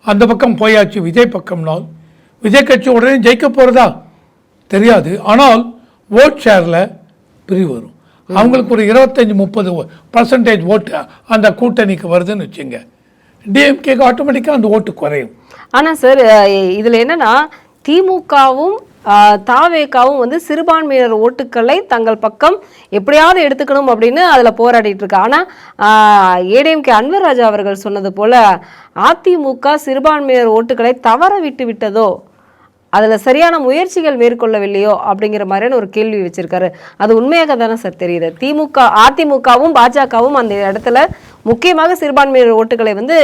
அந்த பக்கம் போயாச்சு. விஜய் பக்கம்னால் விஜய் கட்சி உடனே ஜெயிக்க போகிறதா தெரியாது. ஆனால் ஓட் ஷேரில் பிரிவு வரும். அவங்களுக்கு ஒரு 25-30% ஓட்டு அந்த கூட்டணிக்கு வருதுன்னு வச்சுங்க, டிஎம்கேக்கு ஆட்டோமேட்டிக்காக அந்த ஓட்டு குறையும். ஆனால் சார் இதில் என்னன்னா திமுகவும் தாவேகாவும் வந்து சிறுபான்மையினர் ஓட்டுக்களை தங்கள் பக்கம் எப்படியாவது எடுத்துக்கணும் அப்படின்னு அதில் போராடிட்டு இருக்கு. ஆனால் ஏடிஎம்கே அன்வர் ராஜா அவர்கள் சொன்னது போல அதிமுக சிறுபான்மையினர் ஓட்டுக்களை தவற விட்டு விட்டதோ, அதில் சரியான முயற்சிகள் மேற்கொள்ளவில்லையோ அப்படிங்கிற மாதிரியான ஒரு கேள்வி வச்சிருக்காரு. அது உண்மையாக தானே சார் தெரியுது? அதிமுகவும் பாஜகவும் அந்த இடத்துல முக்கியமாக சிறுபான்மையினர் ஓட்டுகளை வந்து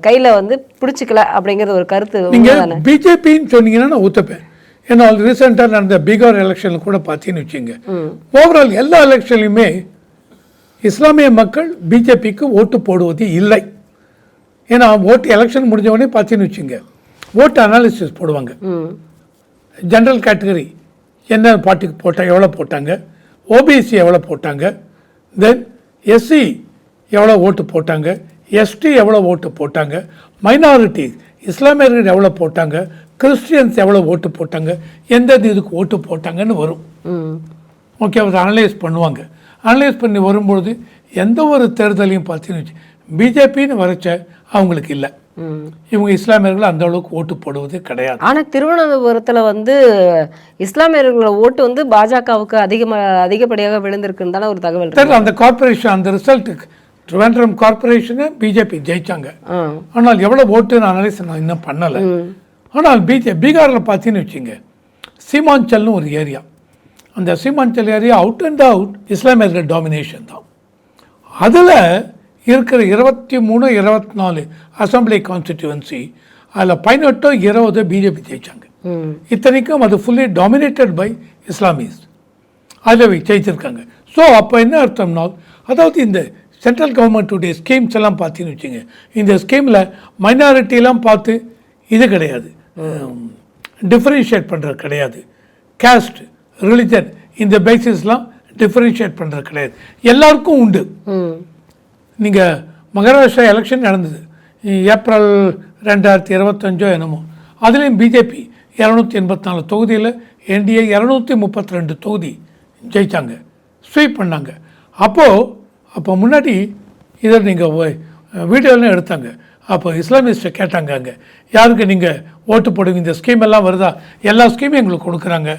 கையில் வந்து பிடிச்சிக்கல அப்படிங்கிறது ஒரு கருத்து. பிஜேபின்னு சொன்னீங்கன்னா நான் ஒத்துப்பேன். ஏன்னா ரீசெண்டாக நடந்த பீகார் எலெக்ஷனில் கூட பார்த்தீங்கன்னு வச்சுங்க, ஓவரால் எல்லா எலெக்ஷன்லையுமே இஸ்லாமிய மக்கள் பிஜேபிக்கு ஓட்டு போடுவது இல்லை. ஏன்னா ஓட்டு எலெக்ஷன் முடிஞ்சவொடனே பார்த்தீங்கன்னு வச்சுங்க, ஓட்டு அனாலிசிஸ் போடுவாங்க. ஜென்ரல் கேட்டகரி என்ன பார்ட்டிக்கு போட்டாங்க, எவ்வளோ போட்டாங்க, ஓபிசி எவ்வளோ போட்டாங்க, தென் எஸ்சி எவ்வளோ ஓட்டு போட்டாங்க, எஸ்டி எவ்வளோ ஓட்டு போட்டாங்க, மைனாரிட்டி இஸ்லாமியர்கள் எவ்வளோ போட்டாங்க, கிறிஸ்டியன்ஸ் எவ்வளோ ஓட்டு போட்டாங்க, எந்தெந்த இதுக்கு ஓட்டு போட்டாங்கன்னு வரும். ஓகே, அதை அனலைஸ் பண்ணுவாங்க. அனலைஸ் பண்ணி வரும்பொழுது எந்த ஒரு தேர்தலையும் பார்த்தீங்கன்னு பிஜேபின்னு வரைச்ச அவங்களுக்கு இல்லை, இவங்க இஸ்லாமியர்கள் அந்த அளவுக்கு ஓட்டு போடுவது கிடையாது. ஆனால் திருவனந்தபுரத்தில் வந்து இஸ்லாமியர்களோட ஓட்டு வந்து பாஜகவுக்கு அதிகப்படியாக விழுந்திருக்குன்னு தானே ஒரு தகவல் தெரியல. அந்த கார்பரேஷன் அந்த ரிசல்ட்டுக்கு ட்ரிவாண்ட்ரம் கார்பரேஷனை பிஜேபி ஜெயிச்சாங்க. ஆனால் எவ்வளோ ஓட்டுன்னு அனலைஸ் நான் இன்னும் பண்ணலை. ஆனால் பீகாரில் பார்த்தீங்கன்னு வச்சுங்க, சீமாஞ்சல்னு ஒரு ஏரியா, அந்த Seemanchal area out and out இஸ்லாமியர்கள் டாமினேஷன் தான். அதில் இருக்கிற 23, 24 அசம்பிளி கான்ஸ்டிடியூவன்சி, அதில் 18-20 பிஜேபி ஜெயிச்சாங்க. இத்தனைக்கும் அது ஃபுல்லி டாமினேட்டட் பை இஸ்லாமிஸ், அதில் ஜெயிச்சிருக்காங்க. ஸோ அப்போ என்ன அர்த்தம்னா, அதாவது இந்த சென்ட்ரல் கவர்மெண்ட்டுடைய ஸ்கீம்ஸ் எல்லாம் பார்த்தீங்கன்னு வச்சுங்க, இந்த ஸ்கீமில் மைனாரிட்டிலாம் பார்த்து இது கிடையாது, டிஃப்ரென்ஷியேட் பண்ணுறது கிடையாது, கேஸ்ட், ரிலிஜன் இந்த பேசிஸ்லாம் டிஃப்ரென்ஷியேட் பண்ணுறது கிடையாது, எல்லாருக்கும் உண்டு. நீங்கள் மகாராஷ்டிரா எலெக்ஷன் நடந்தது ஏப்ரல் 2025 என்னமோ, அதுலேயும் பிஜேபி 284 தொகுதியில், என்டிஏ 232 தொகுதி ஜெயித்தாங்க, ஸ்வீப் பண்ணாங்க. அப்போ முன்னாடி இதை நீங்கள் வீடியோலாம் எடுத்தாங்க. அப்போ இஸ்லாமிஸ்ட்டை கேட்டாங்க, அங்கே யாருக்கு நீங்கள் ஓட்டு போடுவீங்க, இந்த ஸ்கீம் எல்லாம் வருதா, எல்லா ஸ்கீமும் எங்களுக்கு கொடுக்குறாங்க,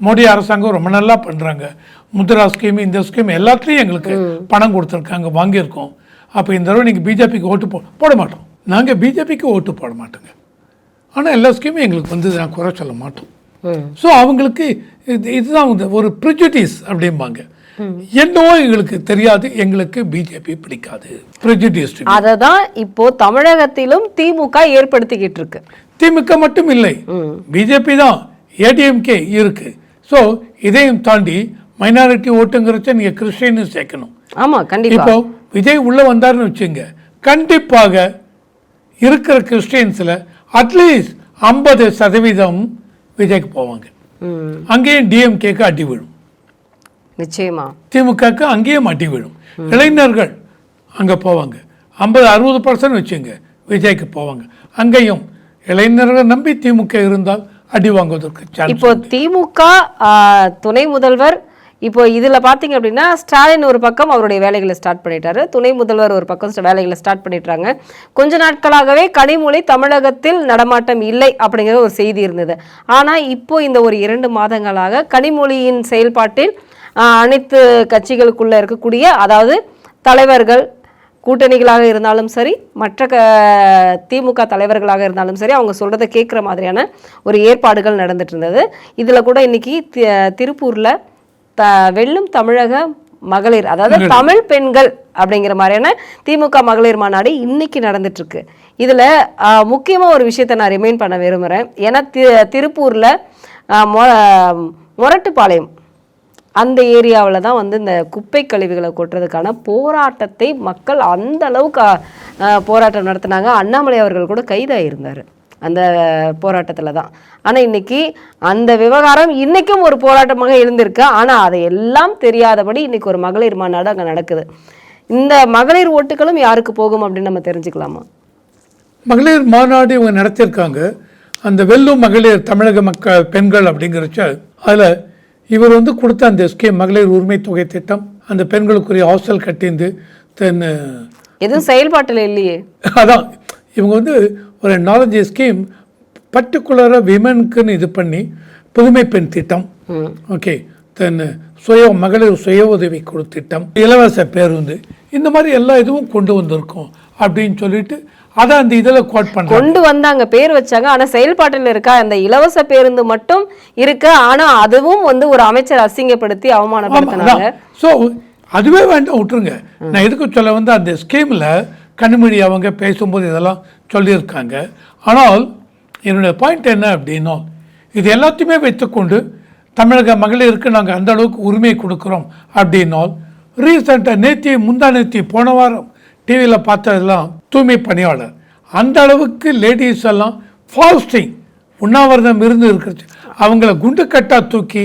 மோடி அரசாங்கம் ரொம்ப நல்லா பண்ணுறாங்க, முத்ரா ஸ்கீம் இந்த ஸ்கீம் எல்லாத்துலேயும் எங்களுக்கு பணம் கொடுத்துருக்காங்க, வாங்கியிருக்கோம். அப்போ இந்த தடவை நீங்கள் பிஜேபிக்கு ஓட்டு போட மாட்டோம், நாங்கள் பிஜேபிக்கு ஓட்டு போட மாட்டோங்க, ஆனால் எல்லா ஸ்கீமும் எங்களுக்கு வந்து நான் குறை சொல்ல மாட்டோம். ஸோ அவங்களுக்கு இதுதான் ஒரு ப்ரிஜுடிஸ் அப்படிம்பாங்க. என்னவோ எங்களுக்கு தெரியாது, எங்களுக்கு பிஜேபி பிடிக்காது, ப்ரிஜுடிஸ். அததான் இப்போ தமிழகத்திலும் திமுக ஏற்படுத்திக்கிட்டு இருக்கு. திமுக மட்டும் இல்லை, பிஜேபி தான், ஏடிஎம்கே இருக்கு. ஸோ இதையும் தாண்டி மைனாரிட்டி ஓட்டுங்கிறச்ச நீங்க கிறிஸ்டியன் சேர்க்கணும். ஆமா, கண்டிப்பா. இப்போ விஜய் உள்ள வந்தாருன்னு வச்சுங்க, கண்டிப்பாக இருக்கிற கிறிஸ்டியன்ஸ்ல அட்லீஸ்ட் 50% விஜய்க்கு போவாங்க. அங்கேயும் டிஎம்கேக்கு அடி விழும், நிச்சயமா. திமுகக்கு அங்கேயும் அடி விழும். இளைஞர்கள் அங்கே போவாங்க, 50-60% வச்சுங்க விஜய்க்கு போவாங்க. அங்கேயும் இளைஞர்கள் நம்பி திமுக இருந்தால் அடி வாங்குவதற்கு சான்ஸ். இப்போ திமுக துணை முதல்வர் இப்போ இதில் பார்த்தீங்க அப்படின்னா ஸ்டாலின் ஒரு பக்கம் அவருடைய வேலைகளை ஸ்டார்ட் பண்ணிட்டாரு, துணை முதல்வர் ஒரு பக்கம் வேலைகளை ஸ்டார்ட் பண்ணிட்டாங்க. கொஞ்ச நாட்களாகவே கனிமொழி தமிழகத்தில் நடமாட்டம் இல்லை அப்படிங்கிற ஒரு செய்தி இருந்தது. ஆனால் இப்போ இந்த ஒரு 2 மாதங்களாக கனிமொழியின் செயல்பாட்டில் அனைத்து கட்சிகளுக்குள்ள இருக்கக்கூடிய, அதாவது தலைவர்கள் கூட்டணிகளாக இருந்தாலும் சரி, மற்ற திமுக தலைவர்களாக இருந்தாலும் சரி, அவங்க சொல்றதை கேட்குற மாதிரியான ஒரு ஏற்பாடுகள் நடந்துட்டு இருந்தது. இதில் கூட இன்னைக்கு திருப்பூர்ல வெல்லும் தமிழக மகளிர், அதாவது தமிழ் பெண்கள் அப்படிங்கிற மாதிரியான திமுக மகளிர் மாநாடு இன்னைக்கு நடந்துட்டு இருக்கு. இதுல முக்கியமா ஒரு விஷயத்தை நான் ரிமைண்ட் பண்ண விரும்புறேன். ஏன்னா திருப்பூர்ல மொரட்டுப்பாளையம் அந்த ஏரியாவில் தான் வந்து இந்த குப்பை கழிவுகளை கொட்டுறதுக்கான போராட்டத்தை மக்கள் அந்த அளவுக்கு போராட்டம் நடத்தினாங்க. அண்ணாமலை அவர்கள் கூட கைதாகியிருந்தார் அந்த போராட்டத்தில் தான். ஆனால் இன்னைக்கு அந்த விவகாரம் இன்றைக்கும் ஒரு போராட்டமாக இருந்திருக்கு. ஆனால் அதை எல்லாம் தெரியாதபடி இன்னைக்கு ஒரு மகளிர் மாநாடு அங்கே நடக்குது. இந்த மகளிர் ஓட்டுகளும் யாருக்கு போகும் அப்படின்னு நம்ம தெரிஞ்சுக்கலாமா? மகளிர் மாநாடு இவங்க நடத்தியிருக்காங்க. அந்த வெல்லும் மகளிர் தமிழக பெண்கள் அப்படிங்கிறச்ச அதில் இவர் வந்து கொடுத்த அந்த ஸ்கீம் மகளிர் உரிமை தொகை திட்டம், அந்த பெண்களுக்குரிய ஹாஸ்டல் கட்டிந்து தென் எதுவும் செயல்பாட்டில் இல்லையே. அதான் இவங்க வந்து ஒரு 4-5 ஸ்கீம் பர்டிகுலராக விமனுக்குன்னு இது பண்ணி, புதுமை பெண் திட்டம், ஓகே, தென் மகளிர் சுய உதவி குழு திட்டம், இலவச பேருந்து, இந்த மாதிரி எல்லா இதுவும் கொண்டு வந்திருக்கோம் அப்படின்னு சொல்லிட்டு அதை அந்த இதில் கோட் பண்ண கொண்டு வந்தாங்க, பேர் வச்சாங்க. ஆனால் செயல்பாட்டில் இருக்கா? அந்த இலவச பேருந்து மட்டும் இருக்கு. ஆனால் அதுவும் வந்து ஒரு அமைச்சர் அசிங்கப்படுத்தி அவமானப்படுத்தினாங்க. ஸோ அதுவே வேண்டாம், விட்டுருங்க. நான் எதுக்கு சொல்ல வந்து அந்த ஸ்கீமில் கனிமொழி அவங்க பேசும்போது இதெல்லாம் சொல்லியிருக்காங்க. ஆனால் என்னுடைய பாயிண்ட் என்ன அப்படின்னா, இது எல்லாத்தையுமே வைத்துக்கொண்டு தமிழக மகளிருக்கு நாங்கள் அந்த அளவுக்கு உரிமை கொடுக்குறோம் அப்படின்னால், ரீசெண்டாக முந்தானேத்தி போன வாரம் டிவியில் பார்த்ததெல்லாம் தூய்மை பணியாளர், அந்த அளவுக்கு லேடிஸ் எல்லாம் ஃபாஸ்டிங் உண்ணாவிரதம் இருந்து இருக்கிறது, அவங்கள குண்டு கட்டா தூக்கி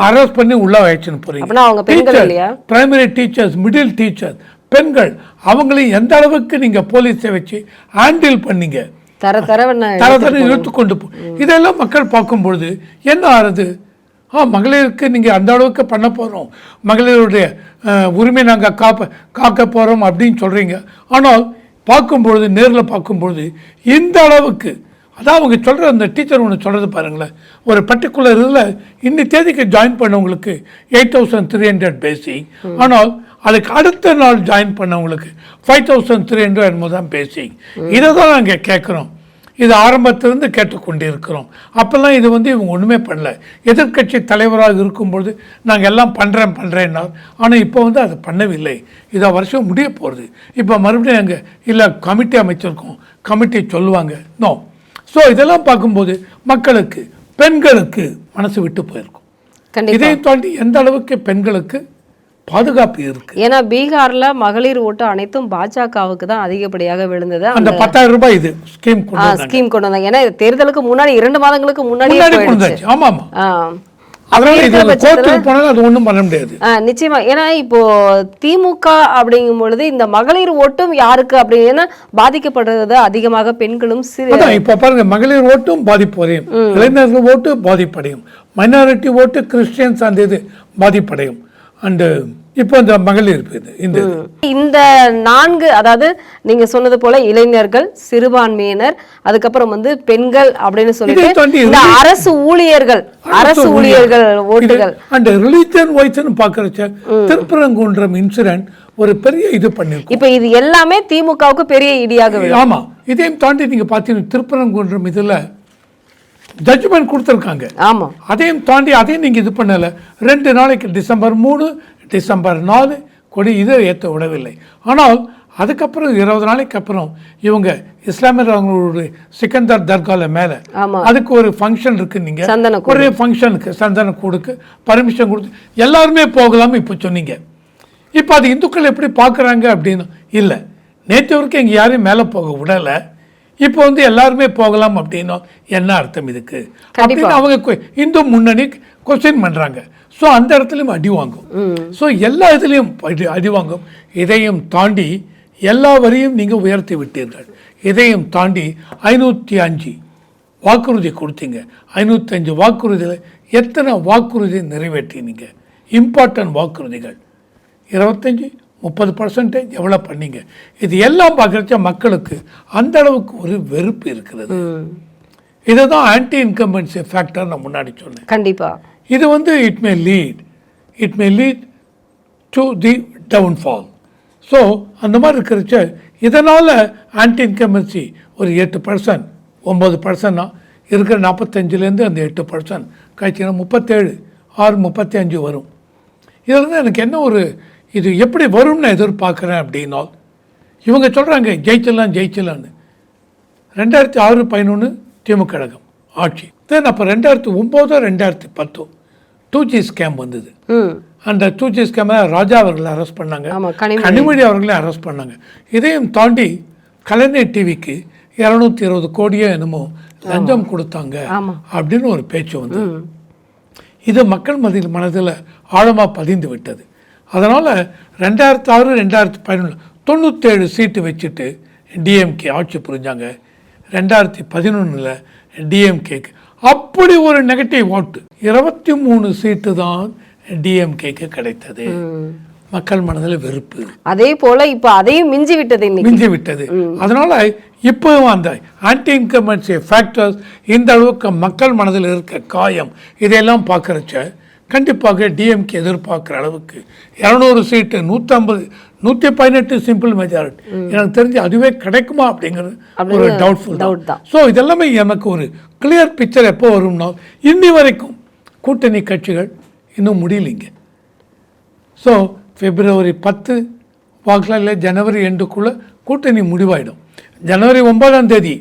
அரெஸ்ட் பண்ணி உள்ள வச்சுன்னு போறீங்க. பிரைமரி டீச்சர்ஸ், மிடில் டீச்சர்ஸ், பெண்கள், அவங்களையும் எந்த அளவுக்கு நீங்க போலீஸை வச்சு ஹேண்டில் பண்ணீங்க, தர இழுத்துக்கொண்டு இதெல்லாம் மக்கள் பார்க்கும்பொழுது என்ன ஆறுது? மகளிருக்கு நீங்கள் அந்த அளவுக்கு பண்ண போகிறோம், மகளிருடைய உரிமை நாங்கள் காக்க போகிறோம் அப்படின்னு சொல்கிறீங்க. ஆனால் பார்க்கும்பொழுது, நேரில் பார்க்கும்பொழுது இந்த அளவுக்கு, அதான் அவங்க சொல்கிற அந்த டீச்சர் ஒன்று சொல்கிறது பாருங்களேன், ஒரு பர்டிகுலர் இதில் இன்னி தேதிக்கு ஜாயின் பண்ணவங்களுக்கு 8,300 பேசிக், ஆனால் அதுக்கு அடுத்த நாள் ஜாயின் பண்ணவங்களுக்கு 5,300 என்பது தான் பேசிக். இதை தான் நாங்கள் கேட்குறோம். இது ஆரம்பத்திலிருந்து கேட்டுக்கொண்டே இருக்கிறோம். அப்போல்லாம் இது வந்து இவங்க ஒன்றுமே பண்ணல. எதிர்கட்சி தலைவராக இருக்கும்பொழுது நாங்கள் எல்லாம் பண்ணுறேன்னா, ஆனால் இப்போ வந்து அதை பண்ணவில்லை. இதை வருஷம் முடிய போகிறது. இப்போ மறுபடியும் நாங்கள் இல்லை கமிட்டி அமைச்சிருக்கோம், கமிட்டி சொல்லுவாங்க, நோ. ஸோ இதெல்லாம் பார்க்கும்போது மக்களுக்கு, பெண்களுக்கு மனசு விட்டு போயிருக்கும். இதை தாண்டி எந்த அளவுக்கு பெண்களுக்கு பாதுகாப்பு இருக்கு. ஏன்னா பீகார்ல மகளிர் ஓட்டு அனைத்தும் பாஜகவுக்கு தான் அதிகப்படியாக விழுந்தது. அந்த 10,000 ரூபாய் இது ஸ்கீம் கொண்டு வந்தாங்க. ஏன்னா தேர்தலுக்கு முன்னாடி 2 மாதங்களுக்கு முன்னாடி. ஆமா நிச்சயமா. ஏன்னா இப்போ திமுக அப்படிங்கும் பொழுது இந்த மகளிர் ஓட்டும் யாருக்கு அப்படின்னு பாதிக்கப்படுறது அதிகமாக பெண்களும். இப்ப பாருங்க, மகளிர் ஓட்டும் பாதிப்படையும், இளைஞர்கள் ஓட்டு பாதிப்படையும், மைனாரிட்டி ஓட்டு கிறிஸ்டியன்ஸ் அந்த இது பாதிப்படையும். அண்ட் இப்போ இந்த மகளிர் இந்த 4, அதாவது நீங்க சொன்னது போல இளைஞர்கள், சிறுபான்மையினர், அதுக்கப்புறம் வந்து பெண்கள் அப்படின்னு சொல்லிட்டு இந்த அரசு ஊழியர்கள் ஓட்டுகள் அண்ட் ரிலிஜன் வைஸ்னு பார்க்கறச்ச திருப்பரங்குன்றம் இன்சிடென்ட் ஒரு பெரிய இது பண்ணிருக்கும். இப்போ இது எல்லாமே திமுகவுக்கு பெரிய இடியாக விழும். ஆமா, இதையும் தாண்டி நீங்க பார்த்தீங்கன்னா திருப்பரங்குன்றம் இதுல ஜட்ஜ்மெண்ட் கொடுத்துருக்காங்க. ஆமா, அதையும் தாண்டி அதையும் நீங்க இது பண்ணல. 2 நாளைக்கு டிசம்பர் 3, டிசம்பர் 4 கொடி இதை ஏற்ற விடவில்லை. ஆனால் அதுக்கப்புறம் 20 நாளைக்கு அப்புறம் இவங்க இஸ்லாமியர்களுடைய சிக்கந்தர் தர்கால மேல அதுக்கு ஒரு ஃபங்க்ஷன் இருக்கு. நீங்க ஒரே ஃபங்க்ஷனுக்கு சந்தன கூடுக்கு பர்மிஷன் கொடுத்து எல்லாருமே போகலாம் இப்போ சொன்னீங்க. இப்போ அது இந்துக்கள் எப்படி பார்க்குறாங்க அப்படின்னு இல்லை, நேற்று வரைக்கும் இங்கே யாரையும் மேலே போக விடலை, இப்போ வந்து எல்லாருமே போகலாம் அப்படின்னா என்ன அர்த்தம் இதுக்கு அப்படின்னு அவங்க இந்து முன்னணி கொஸ்டின் பண்ணுறாங்க. ஸோ அந்த இடத்துலையும் அடி வாங்கும். ஸோ எல்லா இதுலேயும் அடி வாங்கும். இதையும் தாண்டி எல்லா வரையும் நீங்கள் உயர்த்தி விட்டீர்கள். இதையும் தாண்டி 505 வாக்குறுதி கொடுத்தீங்க. 505 வாக்குறுதியில் எத்தனை வாக்குறுதி நிறைவேற்றினீங்க? இம்பார்ட்டன்ட் வாக்குறுதிகள் 25-30% எவ்வளோ பண்ணீங்க? இது எல்லாம் பார்க்குறச்ச மக்களுக்கு அந்த அளவுக்கு ஒரு வெறுப்பு இருக்கிறது. இதுதான் ஆன்டி இன்கம்பன்சி ஃபேக்டர் நான் முன்னாடி சொன்னேன். கண்டிப்பாக இது it may lead to the downfall. So அந்த மாதிரி இருக்கிறச்ச இதனால் ஆன்டி இன்கம்பன்சி ஒரு 8%, 9% இருக்கிற 45% அந்த 8% கழிச்சுன்னா 37, 35 வரும். இதில் எனக்கு என்ன இது எப்படி வரும்னு எதிர்பார்க்குறேன் அப்படின்னா, இவங்க சொல்கிறாங்க ஜெயிச்சலான்னு 2006-11 திமுக கழகம் ஆட்சி. தென் அப்போ 2009-2010 2G ஸ்கேம் வந்தது. அந்த 2G ஸ்கேமை ராஜா அவர்களை அரெஸ்ட் பண்ணாங்க, கனிமொழி அவர்களையும் அரெஸ்ட் பண்ணாங்க. இதையும் தாண்டி கலைஞர் டிவிக்கு 220 கோடியோ என்னமோ லஞ்சம் கொடுத்தாங்க அப்படின்னு ஒரு பேச்சு வந்து இது மக்கள் மனதில் ஆழமாக பதிந்து விட்டது. அதனால் 2006-2011 97 சீட்டு வச்சுட்டு டிஎம்கே ஆட்சி புரிஞ்சாங்க. 2011 டிஎம்கேக்கு அப்படி ஒரு நெகட்டிவ் ஓட்டு 23 சீட்டு தான் டிஎம்கேக்கு கிடைத்தது. மக்கள் மனதில் வெறுப்பு. அதே போல இப்ப அதையும் மிஞ்சி விட்டது. அதனால இப்போவும் அந்த ஆன்டி இன்கம்பன்சி ஃபேக்டர்ஸ் இந்த அளவுக்கு மக்கள் மனதில் இருக்க காயம் இதையெல்லாம் பார்க்கறச்ச கண்டிப்பாக டிஎம்கே எதிர்பார்க்குற அளவுக்கு 200 சீட்டு 118 சிம்பிள் மெஜாரிட்டி எனக்கு தெரிஞ்சு அதுவே கிடைக்குமா அப்படிங்கிறது ஒரு டவுட்ஃபுல் தான். ஸோ இதெல்லாமே எனக்கு ஒரு கிளியர் பிக்சர் எப்போ வரும்னா, இன்னி வரைக்கும் கூட்டணி கட்சிகள் இன்னும் முடியலைங்க. ஸோ February 10 வாக்கில் இல்லை ஜனவரி 2க்குள்ளே கூட்டணி முடிவாயிடும். ஜனவரி 9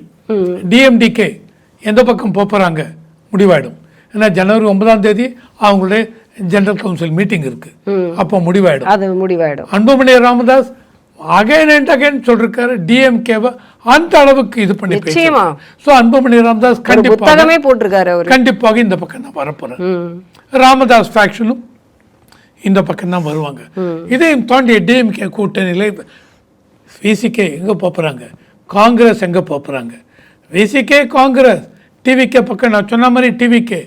டிஎம்டிகே எந்த பக்கம் போகிறாங்க முடிவாயிடும். ஏன்னா ஜனவரி 9 அவங்களுடைய ஜெனரல் கவுன்சில் மீட்டிங் இருக்கு, அப்போ முடிவாயிடும். Anbumani Ramadoss again and again சொல்லிருக்காரு டிஎம்கேவை அந்த அளவுக்கு இது பண்ணி பேசுறாரு. ஸோ அன்புமணி ராமதாஸ் கண்டிப்பாக இந்த பக்கம் தான் வரப்போறேன். ராமதாஸ் ஃபேக்ஷனும் இந்த பக்கம் தான் வருவாங்க. இதையும் தாண்டி டிஎம்கே கூட்டணியில் விசிகே எங்கே போகிறாங்க, காங்கிரஸ் எங்கே போகிறாங்க? விசிகே காங்கிரஸ் டிவிகே பக்கம் நான் சொன்ன மாதிரி டிவிகே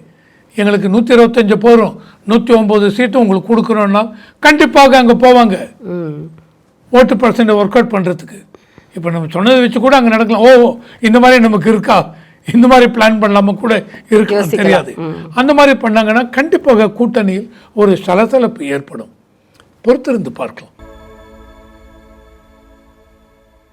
எங்களுக்கு 125 போகிறோம், 109 சீட்டும் உங்களுக்கு கொடுக்குறோன்னா கண்டிப்பாக அங்கே போவாங்க ஓட்டு பர்சன்ட் ஒர்க் அவுட் பண்ணுறதுக்கு. இப்போ நம்ம சொன்னதை வச்சு கூட அங்கே நடக்கலாம். இந்த மாதிரி நமக்கு இருக்கா, இந்த மாதிரி பிளான் பண்ணலாமல் கூட இருக்கலாம், தெரியாது. அந்த மாதிரி பண்ணாங்கன்னா கண்டிப்பாக கூட்டணியில் ஒரு சலசலப்பு ஏற்படும். பொறுத்திருந்து பார்க்கலாம்.